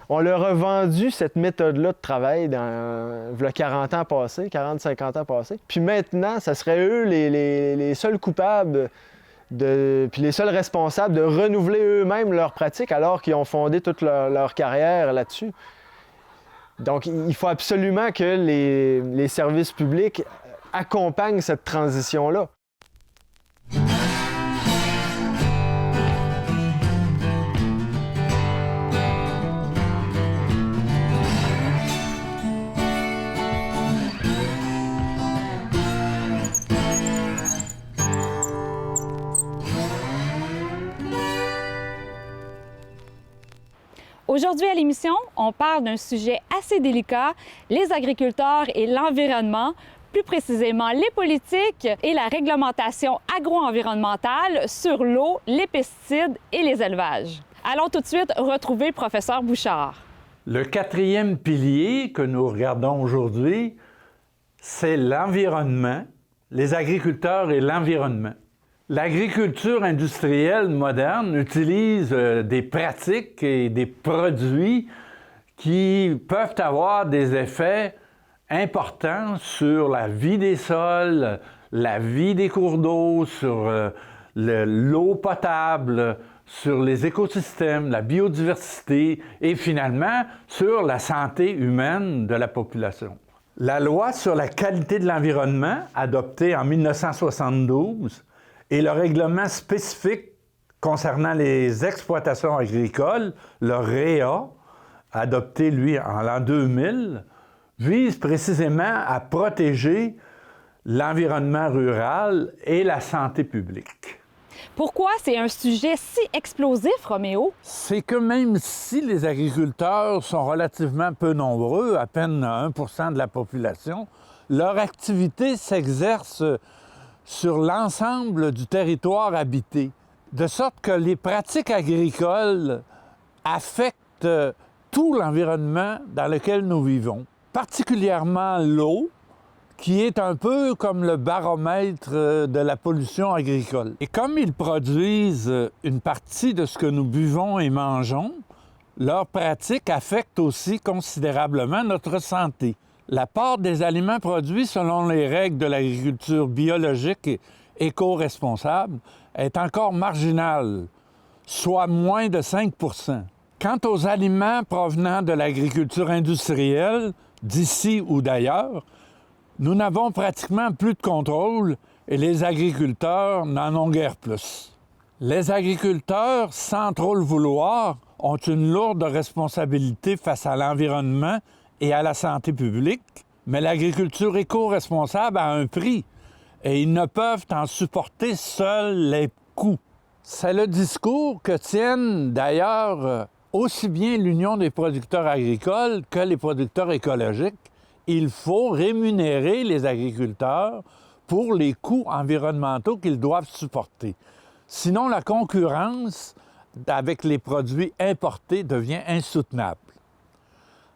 On leur a vendu cette méthode-là de travail dans v'là 40 ans passés, 40-50 ans passés. Puis maintenant, ça serait eux les seuls coupables, puis les seuls responsables de renouveler eux-mêmes leurs pratiques alors qu'ils ont fondé toute leur carrière là-dessus. Donc, il faut absolument que les services publics accompagnent cette transition-là. Aujourd'hui à l'émission, on parle d'un sujet assez délicat, les agriculteurs et l'environnement, plus précisément les politiques et la réglementation agro-environnementale sur l'eau, les pesticides et les élevages. Allons tout de suite retrouver le professeur Bouchard. Le quatrième pilier que nous regardons aujourd'hui, c'est l'environnement, les agriculteurs et l'environnement. L'agriculture industrielle moderne utilise des pratiques et des produits qui peuvent avoir des effets importants sur la vie des sols, la vie des cours d'eau, sur l'eau potable, sur les écosystèmes, la biodiversité et finalement sur la santé humaine de la population. La loi sur la qualité de l'environnement, adoptée en 1972, et le règlement spécifique concernant les exploitations agricoles, le REA, adopté, lui, en l'an 2000, vise précisément à protéger l'environnement rural et la santé publique. Pourquoi c'est un sujet si explosif, Roméo? C'est que même si les agriculteurs sont relativement peu nombreux, à peine 1 % de la population, leur activité s'exerce sur l'ensemble du territoire habité, de sorte que les pratiques agricoles affectent tout l'environnement dans lequel nous vivons, particulièrement l'eau, qui est un peu comme le baromètre de la pollution agricole. Et comme ils produisent une partie de ce que nous buvons et mangeons, leurs pratiques affectent aussi considérablement notre santé. La part des aliments produits selon les règles de l'agriculture biologique et éco-responsable est encore marginale, soit moins de 5 %. Quant aux aliments provenant de l'agriculture industrielle, d'ici ou d'ailleurs, nous n'avons pratiquement plus de contrôle et les agriculteurs n'en ont guère plus. Les agriculteurs, sans trop le vouloir, ont une lourde responsabilité face à l'environnement et à la santé publique, mais l'agriculture éco-responsable a un prix et ils ne peuvent en supporter seuls les coûts. C'est le discours que tiennent d'ailleurs aussi bien l'Union des producteurs agricoles que les producteurs écologiques. Il faut rémunérer les agriculteurs pour les coûts environnementaux qu'ils doivent supporter. Sinon, la concurrence avec les produits importés devient insoutenable.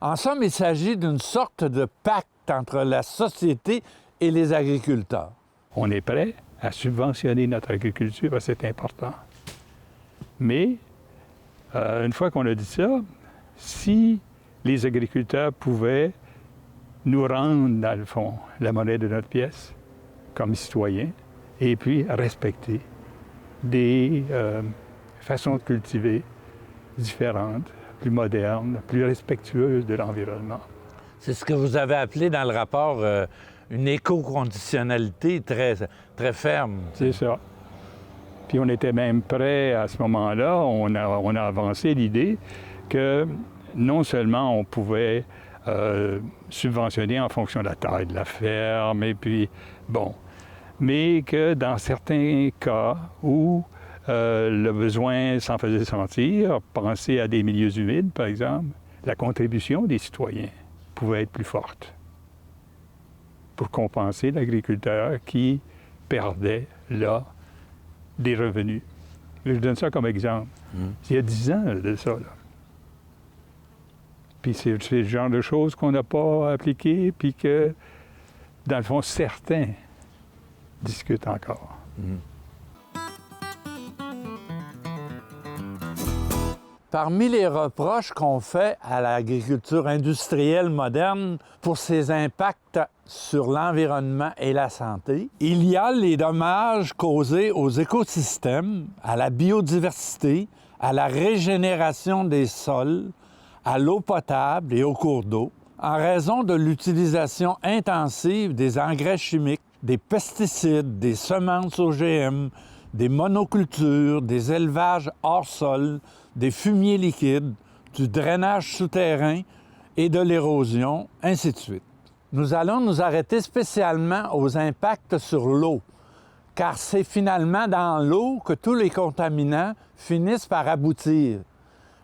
En somme, il s'agit d'une sorte de pacte entre la société et les agriculteurs. On est prêt à subventionner notre agriculture, c'est important. Mais, une fois qu'on a dit ça, si les agriculteurs pouvaient nous rendre, dans le fond, la monnaie de notre pièce, comme citoyens, et puis respecter des façons de cultiver différentes, plus modernes, plus respectueuses de l'environnement. C'est ce que vous avez appelé dans le rapport une éco-conditionnalité très, très ferme. C'est ça. Puis on était même prêt à ce moment-là, on a avancé l'idée que non seulement on pouvait subventionner en fonction de la taille de la ferme, et puis, bon, mais que dans certains cas où le besoin s'en faisait sentir, penser à des milieux humides, par exemple, la contribution des citoyens pouvait être plus forte pour compenser l'agriculteur qui perdait, là, des revenus. Je donne ça comme exemple. Il y a 10 ans de ça, là. Puis c'est le genre de choses qu'on n'a pas appliquées, puis que, dans le fond, certains discutent encore. Parmi les reproches qu'on fait à l'agriculture industrielle moderne pour ses impacts sur l'environnement et la santé, il y a les dommages causés aux écosystèmes, à la biodiversité, à la régénération des sols, à l'eau potable et aux cours d'eau, en raison de l'utilisation intensive des engrais chimiques, des pesticides, des semences OGM, des monocultures, des élevages hors sol, des fumiers liquides, du drainage souterrain et de l'érosion, ainsi de suite. Nous allons nous arrêter spécialement aux impacts sur l'eau, car c'est finalement dans l'eau que tous les contaminants finissent par aboutir,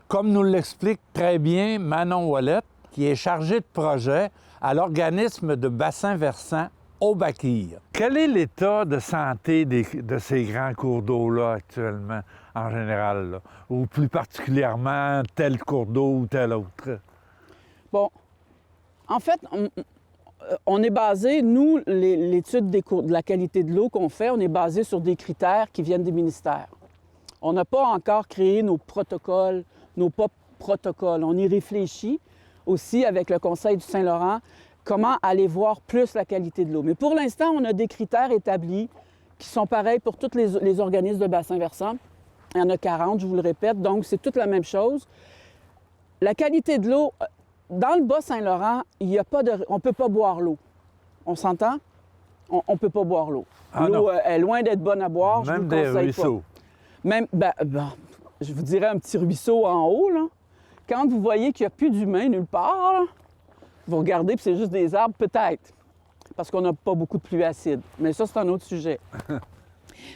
comme nous l'explique très bien Manon Ouellette, qui est chargée de projet à l'organisme de bassin versant Eau-Bakir. Quel est l'état de santé de ces grands cours d'eau-là actuellement, en général, là? Ou plus particulièrement tel cours d'eau ou tel autre? Bon, en fait, on est basé, nous, l'étude de la qualité de l'eau qu'on fait, on est basé sur des critères qui viennent des ministères. On n'a pas encore créé nos protocoles, nos protocoles. On y réfléchit aussi avec le Conseil du Saint-Laurent, comment aller voir plus la qualité de l'eau. Mais pour l'instant, on a des critères établis qui sont pareils pour tous les organismes de bassin versant. Il y en a 40, je vous le répète, donc c'est toute la même chose. La qualité de l'eau, dans le Bas-Saint-Laurent, on ne peut pas boire l'eau. On s'entend? On ne peut pas boire l'eau. Ah, l'eau est loin d'être bonne à boire, je vous même le conseille des ruisseaux. pas. Même, je vous dirais un petit ruisseau en haut, là. Quand vous voyez qu'il n'y a plus d'humains nulle part, là, vous regardez, puis c'est juste des arbres, peut-être, parce qu'on n'a pas beaucoup de pluie acide. Mais ça, c'est un autre sujet.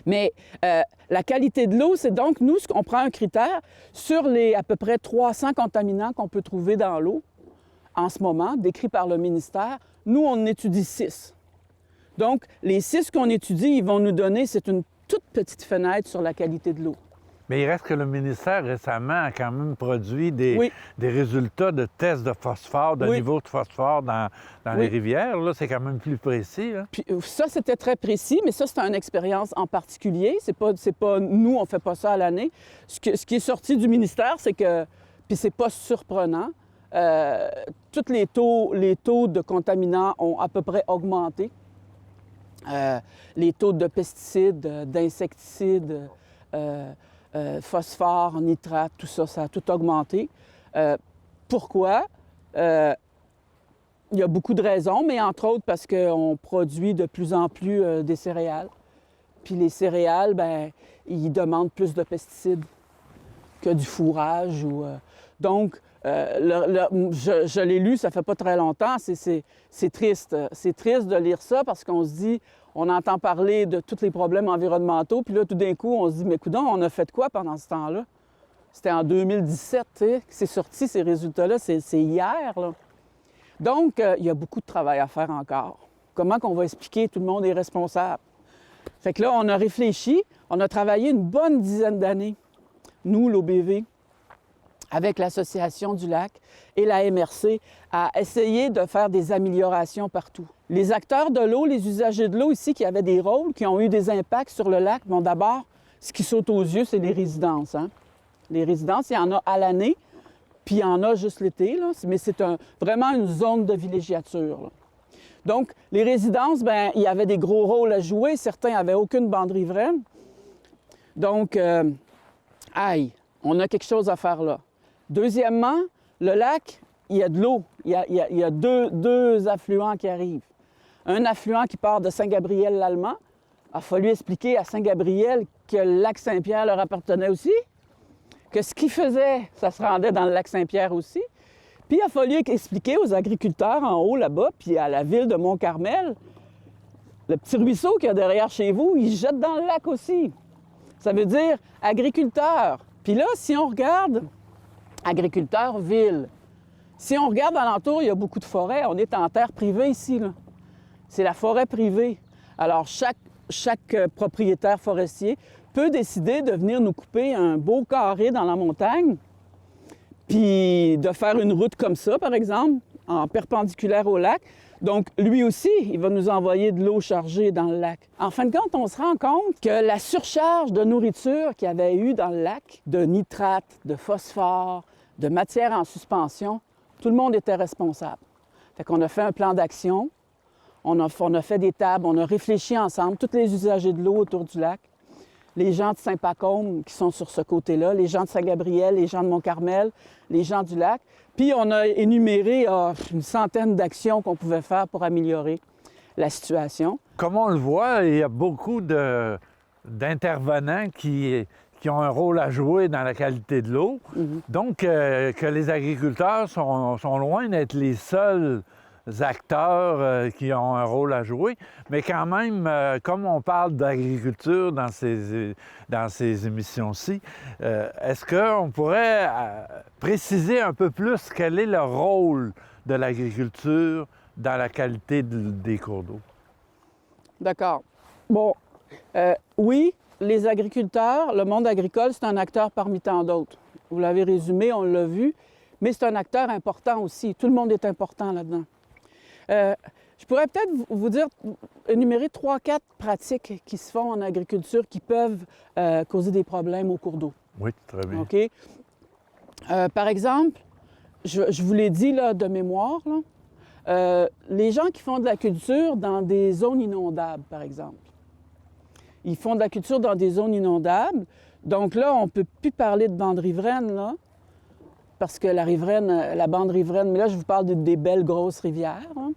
Mais la qualité de l'eau, c'est donc, nous, on prend un critère sur les à peu près 300 contaminants qu'on peut trouver dans l'eau en ce moment, décrits par le ministère. Nous, on en étudie 6. Donc, les 6 qu'on étudie, ils vont nous donner, c'est une toute petite fenêtre sur la qualité de l'eau. Mais il reste que le ministère, récemment, a quand même produit des résultats de tests de phosphore, de niveau de phosphore dans les rivières. Là, c'est quand même plus précis. Là. Puis ça, c'était très précis, mais ça, c'est une expérience en particulier. C'est pas nous, on fait pas ça à l'année. Ce qui est sorti du ministère, c'est que, puis c'est pas surprenant, tous les taux de contaminants ont à peu près augmenté. Les taux de pesticides, d'insecticides, phosphore, nitrate, tout ça, ça a tout augmenté. Pourquoi? Il y a beaucoup de raisons, mais entre autres parce qu'on produit de plus en plus des céréales. Puis les céréales, bien, ils demandent plus de pesticides que du fourrage. Donc, je l'ai lu, ça fait pas très longtemps, c'est triste. C'est triste de lire ça parce qu'on se dit, on entend parler de tous les problèmes environnementaux, puis là, tout d'un coup, on se dit, mais coudonc, on a fait quoi pendant ce temps-là? C'était en 2017, tu sais, que c'est sorti, ces résultats-là, c'est hier, là. Donc, il y a beaucoup de travail à faire encore. Comment qu'on va expliquer tout le monde est responsable? Fait que là, on a réfléchi, on a travaillé une bonne dizaine d'années, nous, l'OBV, avec l'Association du lac et la MRC, à essayer de faire des améliorations partout. Les acteurs de l'eau, les usagers de l'eau ici qui avaient des rôles, qui ont eu des impacts sur le lac, bon, d'abord, ce qui saute aux yeux, c'est les résidences. Hein? Les résidences, il y en a à l'année, puis il y en a juste l'été, là, mais c'est vraiment une zone de villégiature. Là. Donc, les résidences, bien, il y avait des gros rôles à jouer. Certains n'avaient aucune bande riveraine. Donc, on a quelque chose à faire là. Deuxièmement, le lac, il y a de l'eau. Il y a deux affluents qui arrivent. Un affluent qui part de Saint-Gabriel-l'Allemand. Il a fallu expliquer à Saint-Gabriel que le lac Saint-Pierre leur appartenait aussi, que ce qu'ils faisaient, ça se rendait dans le lac Saint-Pierre aussi. Puis il a fallu expliquer aux agriculteurs en haut là-bas, puis à la ville de Mont-Carmel, le petit ruisseau qu'il y a derrière chez vous, il se jette dans le lac aussi. Ça veut dire agriculteurs. Puis là, si on regarde agriculteurs, ville. Si on regarde alentour, il y a beaucoup de forêts. On est en terre privée ici, là. C'est la forêt privée. Alors, chaque propriétaire forestier peut décider de venir nous couper un beau carré dans la montagne, puis de faire une route comme ça, par exemple, en perpendiculaire au lac, Donc, lui aussi, il va nous envoyer de l'eau chargée dans le lac. En fin de compte, on se rend compte que la surcharge de nourriture qu'il y avait eu dans le lac, de nitrates, de phosphore, de matière en suspension, tout le monde était responsable. Fait qu'on a fait un plan d'action, on a fait des tables, on a réfléchi ensemble, tous les usagers de l'eau autour du lac, les gens de Saint-Pacôme qui sont sur ce côté-là, les gens de Saint-Gabriel, les gens de Mont-Carmel, les gens du lac. Puis on a énuméré une centaine d'actions qu'on pouvait faire pour améliorer la situation. Comme on le voit, il y a beaucoup d'intervenants qui ont un rôle à jouer dans la qualité de l'eau. Donc, que les agriculteurs sont loin d'être les seuls acteurs qui ont un rôle à jouer. Mais quand même, comme on parle d'agriculture dans ces émissions-ci, est-ce qu'on pourrait préciser un peu plus quel est le rôle de l'agriculture dans la qualité des cours d'eau? D'accord. Bon, oui, les agriculteurs, le monde agricole, c'est un acteur parmi tant d'autres. Vous l'avez résumé, on l'a vu, mais c'est un acteur important aussi. Tout le monde est important là-dedans. Je pourrais peut-être vous dire, énumérer 3-4 pratiques qui se font en agriculture qui peuvent causer des problèmes au cours d'eau. Oui, très bien. OK? Par exemple, je vous l'ai dit là, de mémoire, là, les gens qui font de la culture dans des zones inondables, par exemple. Ils font de la culture dans des zones inondables. Donc là, on ne peut plus parler de bande riveraine, là, parce que la bande riveraine, mais là, je vous parle des belles grosses rivières. Hein.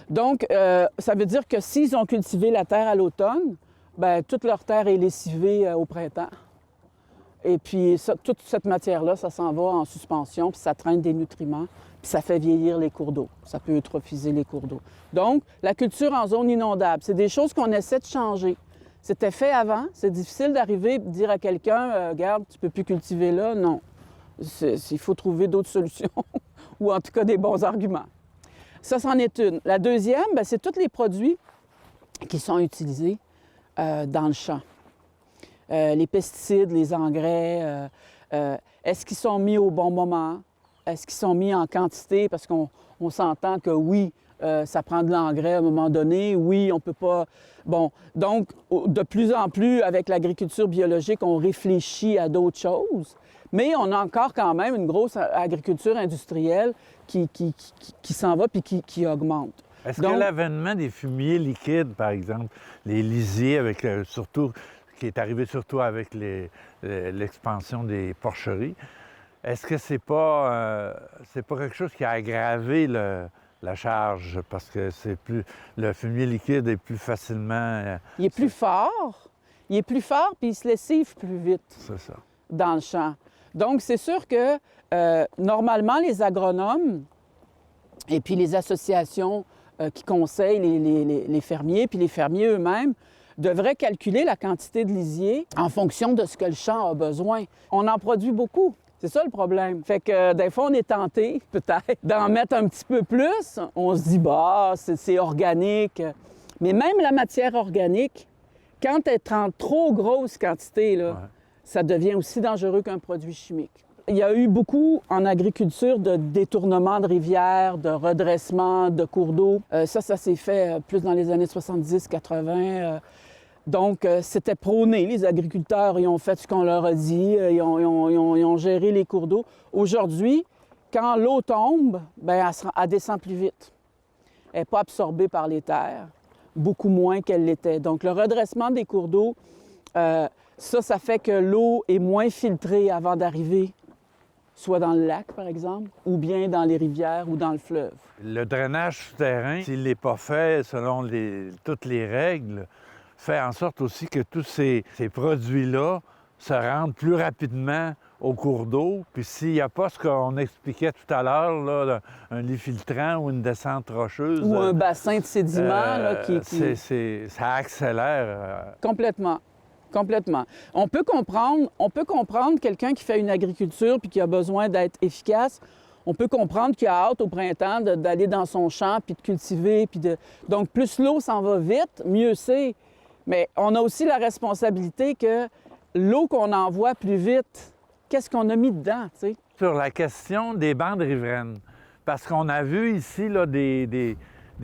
Donc, ça veut dire que s'ils ont cultivé la terre à l'automne, bien, toute leur terre est lessivée au printemps. Et puis, toute cette matière-là, ça s'en va en suspension, puis ça traîne des nutriments, puis ça fait vieillir les cours d'eau. Ça peut eutrophiser les cours d'eau. Donc, la culture en zone inondable, c'est des choses qu'on essaie de changer. C'était fait avant. C'est difficile d'arriver et de dire à quelqu'un, regarde, tu ne peux plus cultiver là. Non. Il faut trouver d'autres solutions, ou en tout cas des bons arguments. Ça, c'en est une. La deuxième, bien, c'est tous les produits qui sont utilisés dans le champ. Les pesticides, les engrais, est-ce qu'ils sont mis au bon moment? Est-ce qu'ils sont mis en quantité? Parce qu'on s'entend que oui, ça prend de l'engrais à un moment donné. Oui, on ne peut pas... Bon, donc, de plus en plus, avec l'agriculture biologique, on réfléchit à d'autres choses. Mais on a encore quand même une grosse agriculture industrielle qui s'en va puis qui augmente. Est-ce que l'avènement des fumiers liquides, par exemple, les lisiers, avec surtout, qui est arrivé surtout avec l'expansion des porcheries, est-ce que c'est pas quelque chose qui a aggravé la charge parce que le fumier liquide est plus facilement... Il est plus fort. Il est plus fort puis il se lessive plus vite. C'est ça. Dans le champ. Donc, c'est sûr que normalement, les agronomes et puis les associations qui conseillent les fermiers, puis les fermiers eux-mêmes, devraient calculer la quantité de lisier en fonction de ce que le champ a besoin. On en produit beaucoup. C'est ça le problème. Fait que des fois, on est tenté, peut-être, d'en mettre un petit peu plus. On se dit, bah, c'est organique. Mais même la matière organique, quand elle est en trop grosse quantité, là, ça devient aussi dangereux qu'un produit chimique. Il y a eu beaucoup en agriculture de détournements de rivières, de redressements de cours d'eau. Ça s'est fait plus dans les années 70-80. Donc, c'était prôné. Les agriculteurs, ils ont fait ce qu'on leur a dit. Ils ont géré les cours d'eau. Aujourd'hui, quand l'eau tombe, bien, elle descend plus vite. Elle n'est pas absorbée par les terres, beaucoup moins qu'elle l'était. Donc, le redressement des cours d'eau, ça fait que l'eau est moins filtrée avant d'arriver, soit dans le lac, par exemple, ou bien dans les rivières ou dans le fleuve. Le drainage souterrain, s'il n'est pas fait selon toutes les règles, fait en sorte aussi que tous ces produits-là se rendent plus rapidement au cours d'eau. Puis s'il n'y a pas ce qu'on expliquait tout à l'heure, là, un lit filtrant ou une descente rocheuse... Ou un bassin de sédiments là, ça accélère. Complètement. Complètement. On peut comprendre quelqu'un qui fait une agriculture puis qui a besoin d'être efficace. On peut comprendre qu'il a hâte au printemps d'aller dans son champ puis de cultiver. Donc, plus l'eau s'en va vite, mieux c'est. Mais on a aussi la responsabilité que l'eau qu'on envoie plus vite, qu'est-ce qu'on a mis dedans, tu sais? Sur la question des bandes riveraines, parce qu'on a vu ici là, des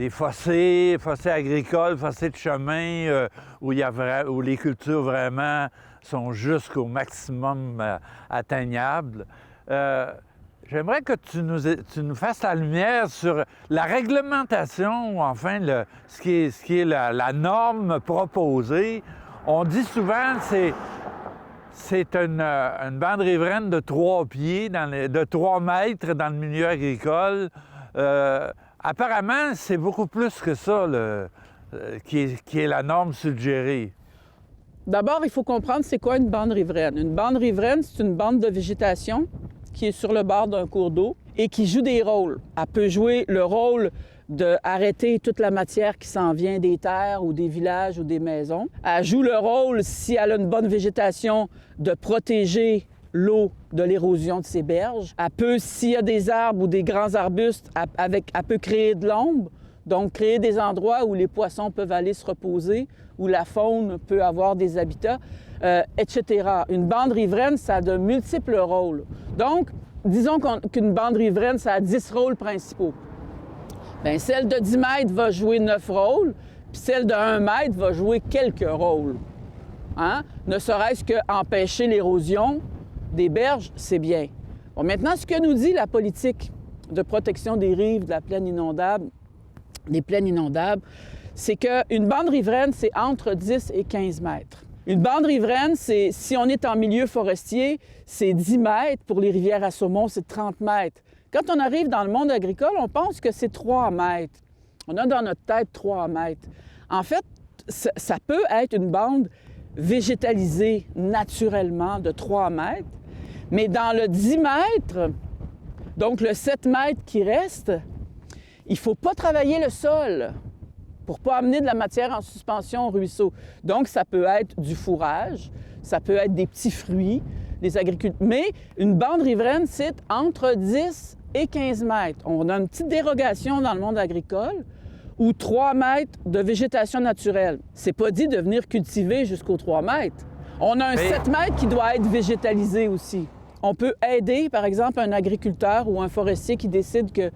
fossés agricoles, fossés de chemin, où les cultures vraiment sont jusqu'au maximum atteignables. J'aimerais que tu nous fasses la lumière sur la réglementation, ou enfin ce qui est la norme proposée. On dit souvent que c'est une bande riveraine de 3 pieds, de 3 mètres dans le milieu agricole. Apparemment, c'est beaucoup plus que ça qui est la norme suggérée. D'abord, il faut comprendre c'est quoi une bande riveraine. Une bande riveraine, c'est une bande de végétation qui est sur le bord d'un cours d'eau et qui joue des rôles. Elle peut jouer le rôle d'arrêter toute la matière qui s'en vient des terres ou des villages ou des maisons. Elle joue le rôle, si elle a une bonne végétation, de protéger l'eau de l'érosion de ses berges. Elle peut, s'il y a des arbres ou des grands arbustes, elle peut créer de l'ombre, donc créer des endroits où les poissons peuvent aller se reposer, où la faune peut avoir des habitats, etc. Une bande riveraine, ça a de multiples rôles. Donc, disons qu'une bande riveraine, ça a 10 rôles principaux. Bien, celle de 10 mètres va jouer 9 rôles, puis celle de 1 mètre va jouer quelques rôles. Hein? Ne serait-ce qu'empêcher l'érosion des berges, c'est bien. Bon, maintenant, ce que nous dit la politique de protection des rives de la plaine inondable, des plaines inondables, c'est qu'une bande riveraine, c'est entre 10 et 15 mètres. Une bande riveraine, c'est, si on est en milieu forestier, c'est 10 mètres. Pour les rivières à saumon, c'est 30 mètres. Quand on arrive dans le monde agricole, on pense que c'est 3 mètres. On a dans notre tête 3 mètres. En fait, ça peut être une bande végétalisée naturellement de 3 mètres, mais dans le 10 mètres, donc le 7 mètres qui reste, il ne faut pas travailler le sol pour ne pas amener de la matière en suspension au ruisseau. Donc, ça peut être du fourrage, ça peut être des petits fruits, les agriculteurs. Mais une bande riveraine, c'est entre 10 et 15 mètres. On a une petite dérogation dans le monde agricole où 3 mètres de végétation naturelle. C'est pas dit de venir cultiver jusqu'aux 3 mètres. On a un 7 mètres qui doit être végétalisé aussi. On peut aider, par exemple, un agriculteur ou un forestier qui décide que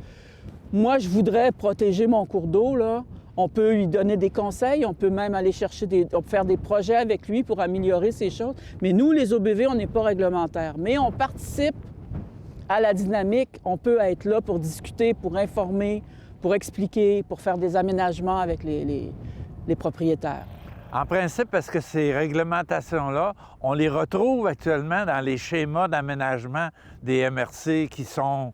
moi, je voudrais protéger mon cours d'eau, là. On peut lui donner des conseils, on peut même aller chercher on peut faire des projets avec lui pour améliorer ces choses. Mais nous, les OBV, on n'est pas réglementaires. Mais on participe à la dynamique. On peut être là pour discuter, pour informer, pour expliquer, pour faire des aménagements avec les propriétaires. En principe, parce que ces réglementations-là, on les retrouve actuellement dans les schémas d'aménagement des MRC qui sont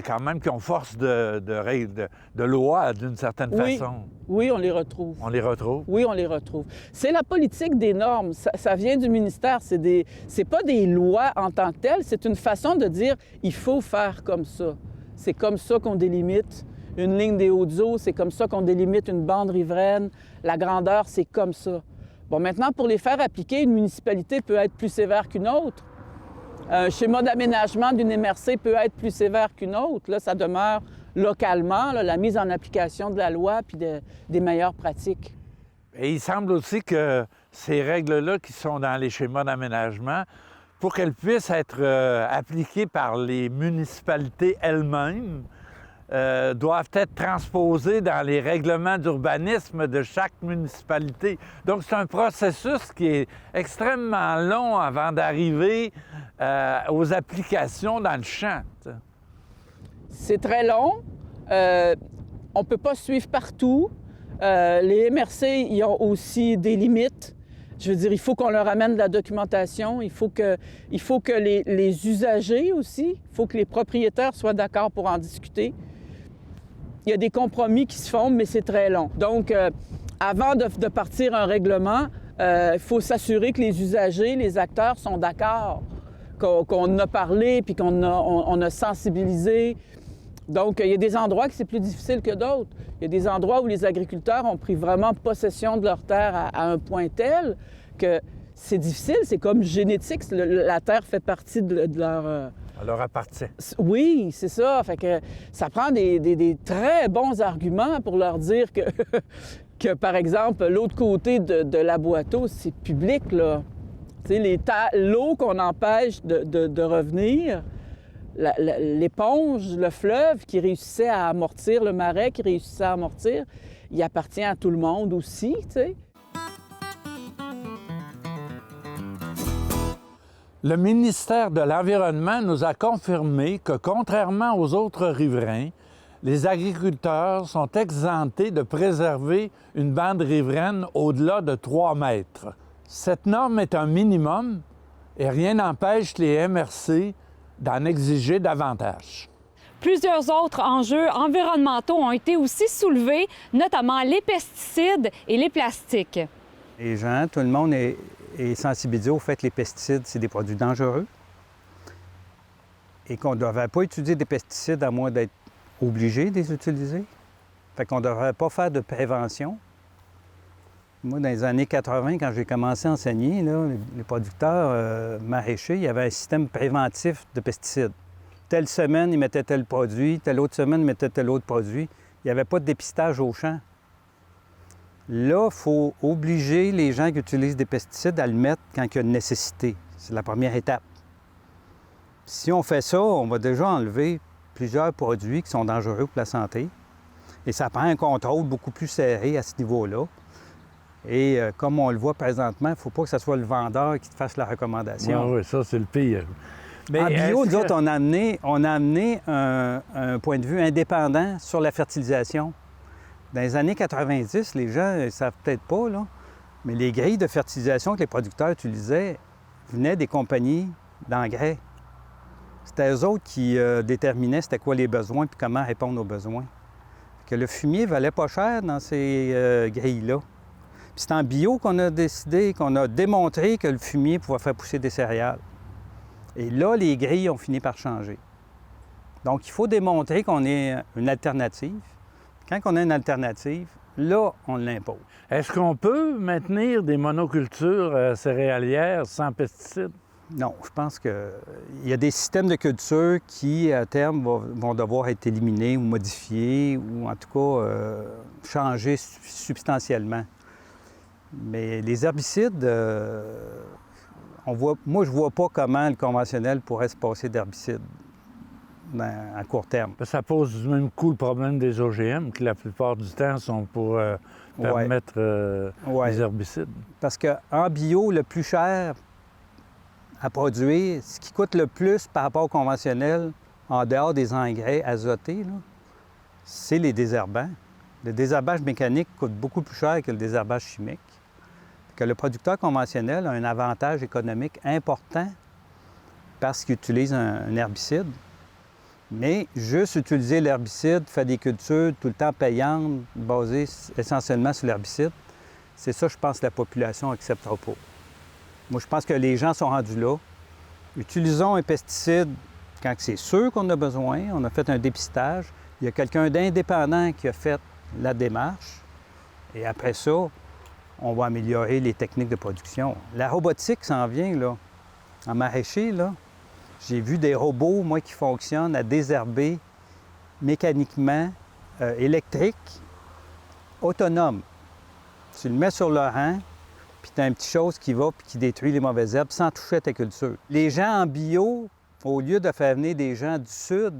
quand même qui ont force de loi d'une certaine façon. Oui, on les retrouve. On les retrouve? Oui, on les retrouve. C'est la politique des normes. Ça vient du ministère. C'est pas des lois en tant que telles. C'est une façon de dire il faut faire comme ça. C'est comme ça qu'on délimite une ligne des Hautes-Eaux. C'est comme ça qu'on délimite une bande riveraine. La grandeur, c'est comme ça. Bon, maintenant, pour les faire appliquer, une municipalité peut être plus sévère qu'une autre. Un schéma d'aménagement d'une MRC peut être plus sévère qu'une autre. Là, ça demeure localement, là, la mise en application de la loi puis des meilleures pratiques. Et il semble aussi que ces règles-là qui sont dans les schémas d'aménagement, pour qu'elles puissent être appliquées par les municipalités elles-mêmes, doivent être transposées dans les règlements d'urbanisme de chaque municipalité. Donc, c'est un processus qui est extrêmement long avant d'arriver aux applications dans le champ. C'est très long. On ne peut pas suivre partout. Les MRC, ils ont aussi des limites. Je veux dire, il faut qu'on leur amène de la documentation. Il faut que les usagers aussi, il faut que les propriétaires soient d'accord pour en discuter. Il y a des compromis qui se font, mais c'est très long. Donc, avant de partir un règlement, il faut s'assurer que les usagers, les acteurs sont d'accord, qu'on a parlé puis qu'on a sensibilisé. Donc, il y a des endroits que c'est plus difficile que d'autres. Il y a des endroits où les agriculteurs ont pris vraiment possession de leur terre à un point tel que c'est difficile. C'est comme génétique. La terre fait partie de leur... Elle leur appartient. Oui, c'est ça. Fait que ça prend des très bons arguments pour leur dire que par exemple, l'autre côté de la Boiteau, c'est public, là. Tu sais, l'eau qu'on empêche de revenir, l'éponge, le fleuve qui réussissait à amortir, le marais qui réussissait à amortir, il appartient à tout le monde aussi, tu sais. Le ministère de l'Environnement nous a confirmé que, contrairement aux autres riverains, les agriculteurs sont exemptés de préserver une bande riveraine au-delà de 3 mètres. Cette norme est un minimum et rien n'empêche les MRC d'en exiger davantage. Plusieurs autres enjeux environnementaux ont été aussi soulevés, notamment les pesticides et les plastiques. Les gens, tout le monde est sensibilisé au fait que les pesticides, c'est des produits dangereux et qu'on ne devrait pas utiliser des pesticides à moins d'être obligé de les utiliser. Fait qu'on ne devrait pas faire de prévention. Moi, dans les années 80, quand j'ai commencé à enseigner, là, les producteurs maraîchers, il y avait un système préventif de pesticides. Telle semaine, ils mettaient tel produit, telle autre semaine, ils mettaient tel autre produit. Il n'y avait pas de dépistage au champ. Là, il faut obliger les gens qui utilisent des pesticides à le mettre quand il y a une nécessité. C'est la première étape. Si on fait ça, on va déjà enlever plusieurs produits qui sont dangereux pour la santé. Et ça prend un contrôle beaucoup plus serré à ce niveau-là. Et comme on le voit présentement, il ne faut pas que ce soit le vendeur qui te fasse la recommandation. Oui, ça, c'est le pire. Mais en bio, nous autres, on a amené un point de vue indépendant sur la fertilisation. Dans les années 90, les gens ne savent peut-être pas, là, mais les grilles de fertilisation que les producteurs utilisaient venaient des compagnies d'engrais. C'était eux autres qui déterminaient c'était quoi les besoins et comment répondre aux besoins. Que le fumier ne valait pas cher dans ces grilles-là. Puis c'est en bio qu'on a décidé, qu'on a démontré que le fumier pouvait faire pousser des céréales. Et là, les grilles ont fini par changer. Donc, il faut démontrer qu'on est une alternative. Quand on a une alternative, là, on l'impose. Est-ce qu'on peut maintenir des monocultures céréalières sans pesticides? Non, je pense qu'il y a des systèmes de culture qui, à terme, vont devoir être éliminés ou modifiés ou, en tout cas, changer substantiellement. Mais les herbicides, moi, je ne vois pas comment le conventionnel pourrait se passer d'herbicides à court terme. Ça pose du même coup le problème des OGM, qui la plupart du temps sont pour permettre les herbicides. Parce qu'en bio, le plus cher à produire, ce qui coûte le plus par rapport au conventionnel, en dehors des engrais azotés, c'est les désherbants. Le désherbage mécanique coûte beaucoup plus cher que le désherbage chimique. Que le producteur conventionnel a un avantage économique important parce qu'il utilise un herbicide. Mais juste utiliser l'herbicide, faire des cultures tout le temps payantes, basées essentiellement sur l'herbicide, c'est ça, je pense, que la population n'acceptera pas. Moi, je pense que les gens sont rendus là. Utilisons un pesticide quand c'est sûr qu'on a besoin. On a fait un dépistage. Il y a quelqu'un d'indépendant qui a fait la démarche. Et après ça, on va améliorer les techniques de production. La robotique s'en vient, là. En maraîcher, là, j'ai vu des robots, moi, qui fonctionnent à désherber mécaniquement, électrique, autonome. Tu le mets sur le rang, puis tu as une petite chose qui va puis qui détruit les mauvaises herbes sans toucher à ta culture. Les gens en bio, au lieu de faire venir des gens du Sud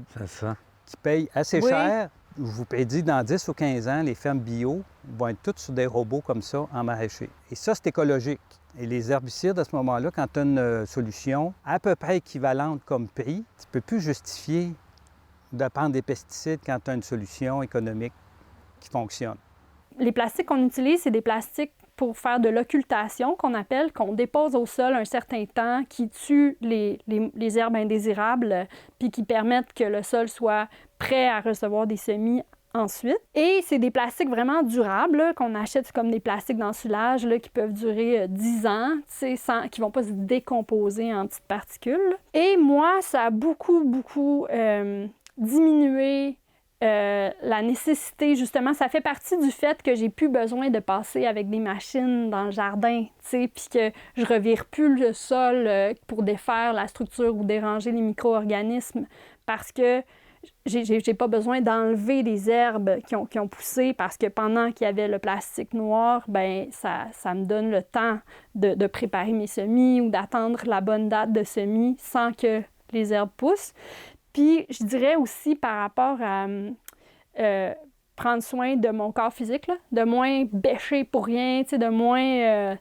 qui payent assez cher, je vous prédis, dans 10 ou 15 ans, les fermes bio vont être toutes sur des robots comme ça en maraîcher. Et ça, c'est écologique. Et les herbicides, à ce moment-là, quand tu as une solution à peu près équivalente comme prix, tu ne peux plus justifier de prendre des pesticides quand tu as une solution économique qui fonctionne. Les plastiques qu'on utilise, c'est des plastiques pour faire de l'occultation, qu'on appelle, qu'on dépose au sol un certain temps, qui tuent les herbes indésirables, puis qui permettent que le sol soit prêt à recevoir des semis ensuite. Et c'est des plastiques vraiment durables, là, qu'on achète comme des plastiques d'ensilage, là, qui peuvent durer 10 ans, qui ne vont pas se décomposer en petites particules. Et moi, ça a beaucoup diminué la nécessité, justement, ça fait partie du fait que j'ai plus besoin de passer avec des machines dans le jardin, puis que je revire plus le sol pour défaire la structure ou déranger les micro-organismes, parce que j'ai pas besoin d'enlever des herbes qui ont poussé, parce que pendant qu'il y avait le plastique noir, bien, ça me donne le temps de préparer mes semis ou d'attendre la bonne date de semis sans que les herbes poussent. Puis je dirais aussi par rapport à prendre soin de mon corps physique, là, de moins bêcher pour rien, de moins...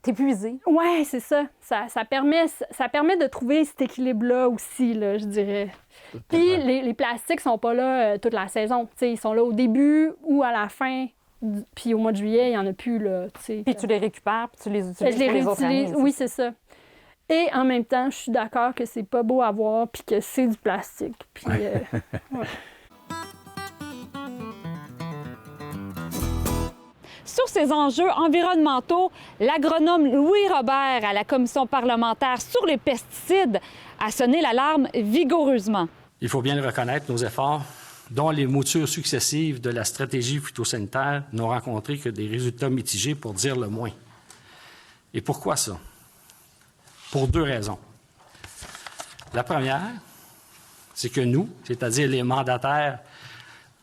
T'épuiser. Oui, c'est ça. Ça permet de trouver cet équilibre-là aussi, là, je dirais. Puis les plastiques sont pas là toute la saison. Ils sont là au début ou à la fin. Puis au mois de juillet, il n'y en a plus. Là, puis tu les récupères, puis tu les utilises pour les autres années. Oui, c'est ça. Et en même temps, je suis d'accord que c'est pas beau à voir puis que c'est du plastique. Puis, ouais. Sur ces enjeux environnementaux, l'agronome Louis Robert à la commission parlementaire sur les pesticides a sonné l'alarme vigoureusement. Il faut bien le reconnaître, nos efforts, dont les moutures successives de la stratégie phytosanitaire, n'ont rencontré que des résultats mitigés pour dire le moins. Et pourquoi ça? Pour 2 raisons. La première, c'est que nous, c'est-à-dire les mandataires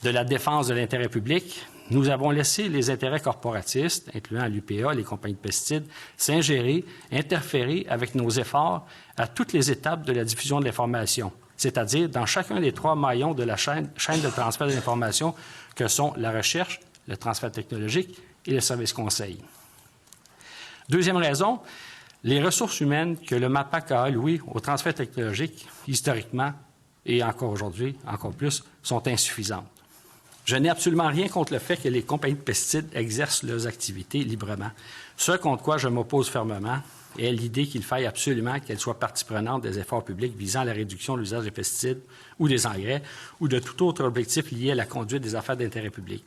de la défense de l'intérêt public, nous avons laissé les intérêts corporatistes, incluant l'UPA, les compagnies de pesticides, s'ingérer, interférer avec nos efforts à toutes les étapes de la diffusion de l'information, c'est-à-dire dans chacun des 3 maillons de la chaîne de transfert de l'information que sont la recherche, le transfert technologique et le service conseil. Deuxième raison, les ressources humaines que le MAPAC a allouées au transfert technologique, historiquement et encore aujourd'hui, encore plus, sont insuffisantes. Je n'ai absolument rien contre le fait que les compagnies de pesticides exercent leurs activités librement. Ce contre quoi je m'oppose fermement est l'idée qu'il faille absolument qu'elles soient partie prenante des efforts publics visant à la réduction de l'usage des pesticides ou des engrais ou de tout autre objectif lié à la conduite des affaires d'intérêt public.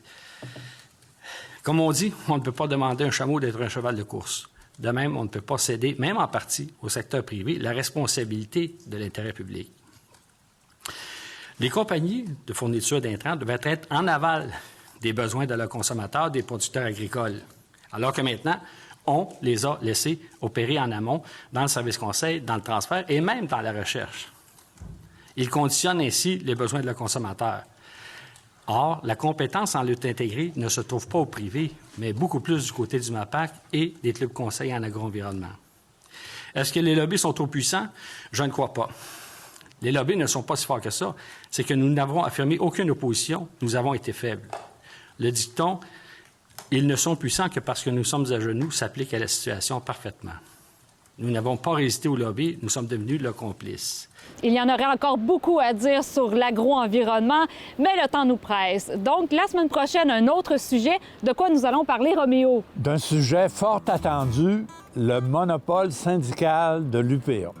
Comme on dit, on ne peut pas demander à un chameau d'être un cheval de course. De même, on ne peut pas céder, même en partie, au secteur privé, la responsabilité de l'intérêt public. Les compagnies de fourniture d'intrants devaient être en aval des besoins de leurs consommateurs, des producteurs agricoles, alors que maintenant, on les a laissés opérer en amont dans le service conseil, dans le transfert et même dans la recherche. Ils conditionnent ainsi les besoins de leurs consommateurs. Or, la compétence en lutte intégrée ne se trouve pas au privé, mais beaucoup plus du côté du MAPAC et des clubs conseils en agro-environnement. Est-ce que les lobbies sont trop puissants? Je ne crois pas. Les lobbies ne sont pas si forts que ça. C'est que nous n'avons affirmé aucune opposition. Nous avons été faibles. Le dicton « ils ne sont puissants que parce que nous sommes à genoux » s'applique à la situation parfaitement. Nous n'avons pas résisté au lobby. Nous sommes devenus leurs complices. Il y en aurait encore beaucoup à dire sur l'agro-environnement, mais le temps nous presse. Donc, la semaine prochaine, un autre sujet. De quoi nous allons parler, Roméo? D'un sujet fort attendu, le monopole syndical de l'UPA.